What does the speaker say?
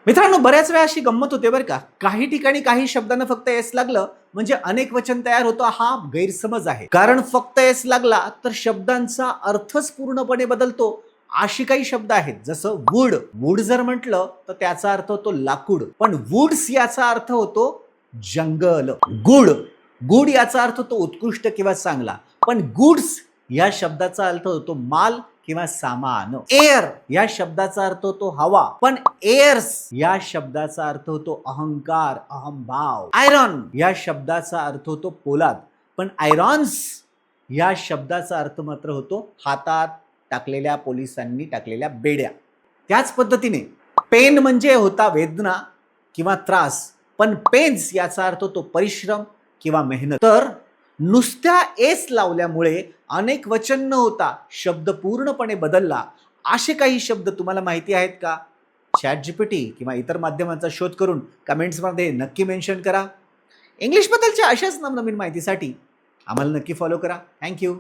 मित्रांनो, बऱ्याच वेळा अशी गंमत होते बरं का. काही ठिकाणी काही शब्दांना फक्त एस लागलं म्हणजे अनेक वचन तयार होतं, हा गैरसमज आहे. कारण फक्त एस लागला तर शब्दांचा अर्थच पूर्णपणे बदलतो. अशी काही शब्द आहेत, जसं वूड. वूड जर म्हटलं तर त्याचा अर्थ होतो लाकूड, पण वूड्स याचा अर्थ होतो जंगल. गुड, गुड याचा अर्थ होतो उत्कृष्ट किंवा चांगला, पण गुड्स या शब्दाचा अर्थ होतो माल किंवा सामान. एअर या शब्दाचा अर्थ होतो हवा, पण एअर्स या शब्दाचा अर्थ होतो अहंकार, अहंभाव. आयरॉन या शब्दाचा अर्थ होतो पोलाद, पण आयरॉन्स या शब्दाचा अर्थ मात्र होतो हातात टाकलेल्या, पोलिसांनी टाकलेल्या बेड्या. त्याच पद्धतीने पेन म्हणजे होता वेदना किंवा त्रास, पण पेन्स याचा अर्थ होतो परिश्रम किंवा मेहनत. तर नुसत्या एस लावल्यामुळे अनेक वचन न होता शब्द पूर्णपणे बदलला. असे काही शब्द तुम्हाला माहिती आहेत का? ChatGPT किंवा इतर माध्यमांचा शोध करून कमेंट्समध्ये नक्की मेन्शन करा. इंग्लिशबद्दलच्या अशाच नवनवीन माहितीसाठी आम्हाला नक्की फॉलो करा. थँक्यू.